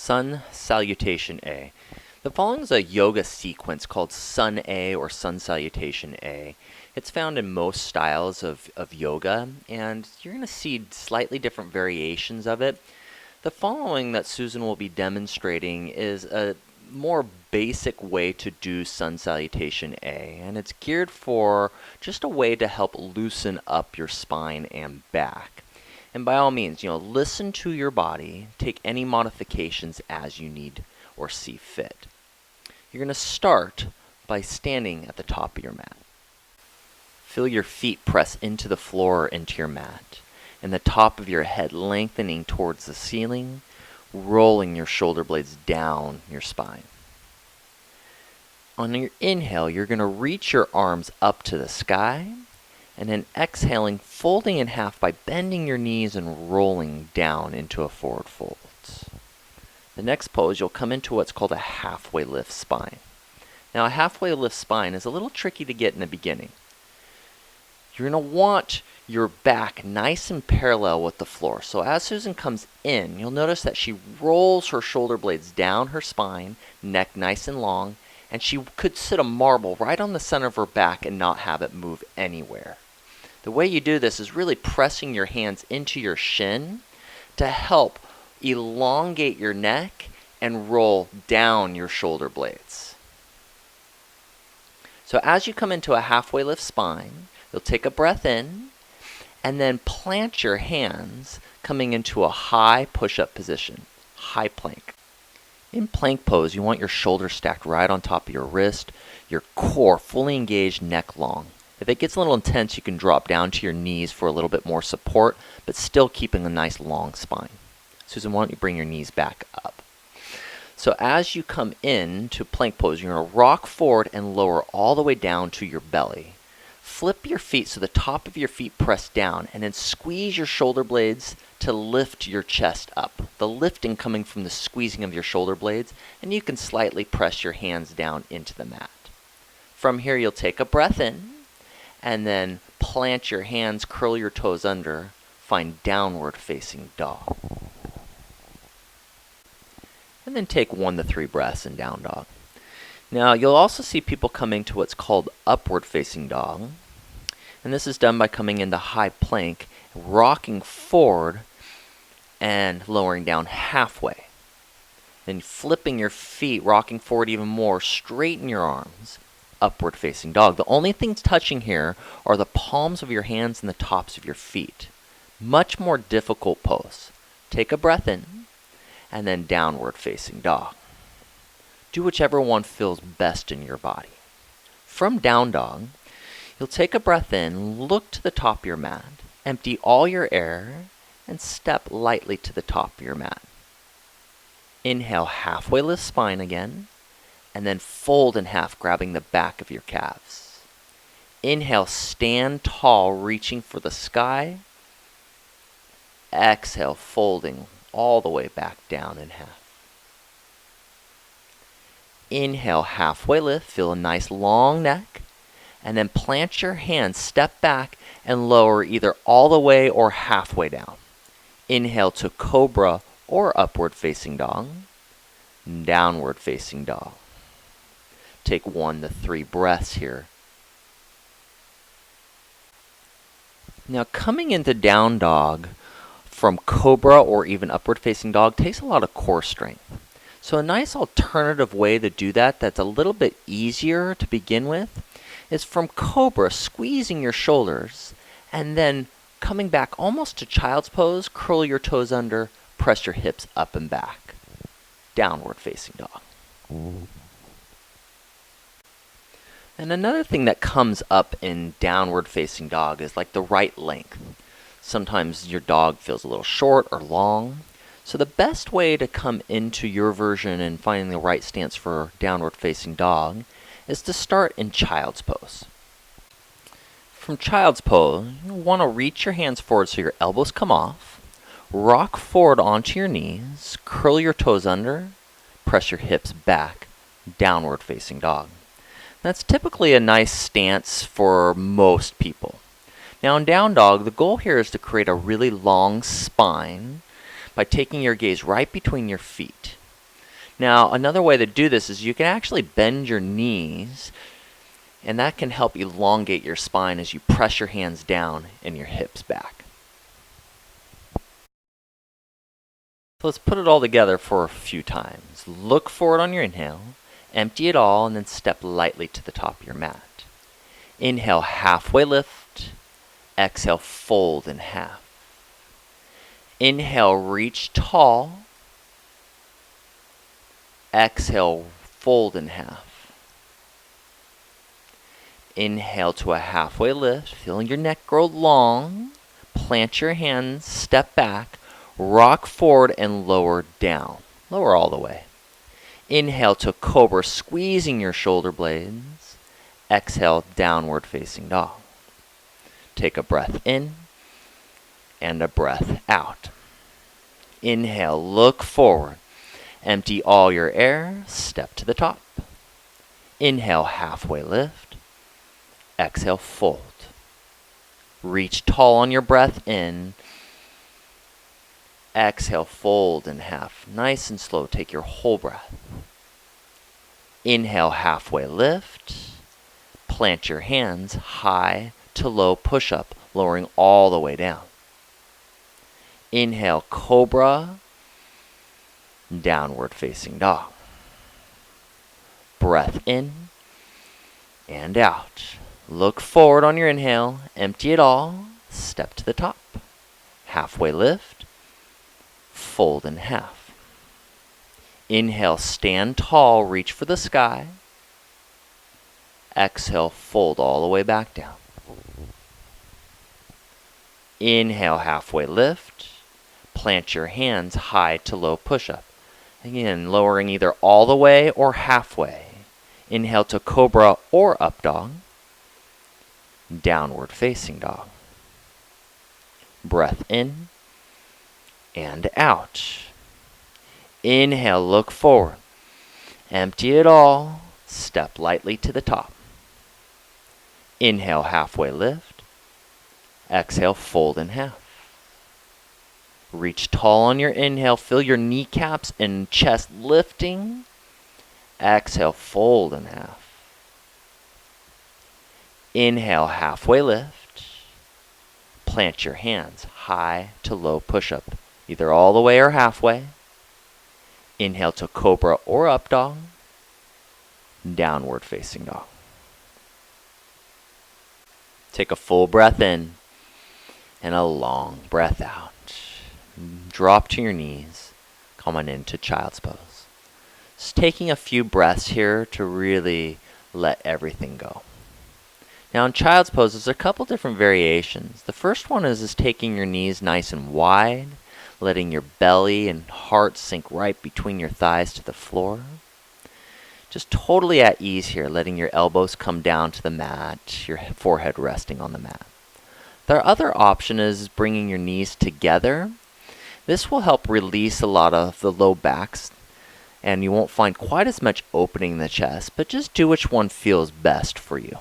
Sun Salutation A. The following is a yoga sequence called Sun A or Sun Salutation A. It's found in most styles of yoga, and you're going to see slightly different variations of it. The following that Susan will be demonstrating is a more basic way to do Sun Salutation A, and it's geared for just a way to help loosen up your spine and back. And by all means, listen to your body, take any modifications as you need or see fit. You're going to start by standing at the top of your mat. Feel your feet press into the floor or into your mat, and the top of your head lengthening towards the ceiling, rolling your shoulder blades down your spine. On your inhale, you're going to reach your arms up to the sky, and then exhaling, folding in half by bending your knees and rolling down into a forward fold. The next pose, you'll come into what's called a halfway lift spine. Now, a halfway lift spine is a little tricky to get in the beginning. You're going to want your back nice and parallel with the floor. So as Susan comes in, you'll notice that she rolls her shoulder blades down her spine, neck nice and long, and she could sit a marble right on the center of her back and not have it move anywhere. The way you do this is really pressing your hands into your shin to help elongate your neck and roll down your shoulder blades. So as you come into a halfway lift spine, you'll take a breath in and then plant your hands coming into a high push-up position, high plank. In plank pose, you want your shoulders stacked right on top of your wrist, your core fully engaged, neck long. If it gets a little intense, you can drop down to your knees for a little bit more support, but still keeping a nice long spine. Susan, why don't you bring your knees back up? So as you come in to plank pose, you're going to rock forward and lower all the way down to your belly. Flip your feet so the top of your feet press down, and then squeeze your shoulder blades to lift your chest up. The lifting coming from the squeezing of your shoulder blades, and you can slightly press your hands down into the mat. From here, you'll take a breath in, and then plant your hands, curl your toes under, find downward facing dog. And then take 1 to 3 breaths in down dog. Now, you'll also see people coming to what's called upward facing dog. And this is done by coming into high plank, rocking forward and lowering down halfway. Then flipping your feet, rocking forward even more, straighten your arms, upward facing dog. The only things touching here are the palms of your hands and the tops of your feet. Much more difficult pose. Take a breath in, and then downward facing dog. Do whichever one feels best in your body. From down dog, you'll take a breath in, look to the top of your mat, empty all your air, and step lightly to the top of your mat. Inhale, halfway lift spine again, and then fold in half, grabbing the back of your calves. Inhale, stand tall, reaching for the sky. Exhale, folding all the way back down in half. Inhale, halfway lift, feel a nice long neck, and then plant your hands, step back, and lower either all the way or halfway down. Inhale to cobra or upward facing dog, downward facing dog. Take 1 to 3 breaths here. Now, coming into down dog from cobra or even upward facing dog takes a lot of core strength. So a nice alternative way to do that that's a little bit easier to begin with is from cobra, squeezing your shoulders and then coming back almost to child's pose, curl your toes under, press your hips up and back. Downward facing dog. And another thing that comes up in downward facing dog is like the right length. Sometimes your dog feels a little short or long. So the best way to come into your version and finding the right stance for downward facing dog is to start in child's pose. From child's pose, you want to reach your hands forward so your elbows come off, rock forward onto your knees, curl your toes under, press your hips back, downward facing dog. That's typically a nice stance for most people. Now in down dog, the goal here is to create a really long spine by taking your gaze right between your feet. Now, another way to do this is you can actually bend your knees, and that can help elongate your spine as you press your hands down and your hips back. So let's put it all together for a few times. Look forward on your inhale, empty it all, and then step lightly to the top of your mat. Inhale, halfway lift. Exhale, fold in half. Inhale, reach tall. Exhale, fold in half. Inhale to a halfway lift, feeling your neck grow long. Plant your hands, step back, rock forward and lower down. Lower all the way. Inhale to cobra, squeezing your shoulder blades. Exhale, downward facing dog. Take a breath in and a breath out. Inhale, look forward. Empty all your air, step to the top. Inhale, halfway lift. Exhale, fold. Reach tall on your breath in. Exhale, fold in half. Nice and slow, take your whole breath. Inhale, halfway lift. Plant your hands, high to low push-up, lowering all the way down. Inhale, cobra. Downward facing dog. Breath in and out. Look forward on your inhale, empty it all, step to the top. Halfway lift, fold in half. Inhale, stand tall, reach for the sky. Exhale, fold all the way back down. Inhale, halfway lift. Plant your hands, high to low push-up. Again, lowering either all the way or halfway. Inhale to cobra or up dog. Downward facing dog. Breath in and out. Inhale, look forward. Empty it all. Step lightly to the top. Inhale, halfway lift. Exhale, fold in half. Reach tall on your inhale. Feel your kneecaps and chest lifting. Exhale, fold in half. Inhale, halfway lift. Plant your hands, high to low push-up, either all the way or halfway. Inhale to cobra or up dog. Downward facing dog. Take a full breath in and a long breath out. Drop to your knees. Come on into child's pose. Just taking a few breaths here to really let everything go. Now in child's pose, there's a couple different variations. The first one is taking your knees nice and wide, letting your belly and heart sink right between your thighs to the floor. Just totally at ease here, letting your elbows come down to the mat, your forehead resting on the mat. The other option is bringing your knees together. This will help release a lot of the low backs, and you won't find quite as much opening in the chest, but just do which one feels best for you.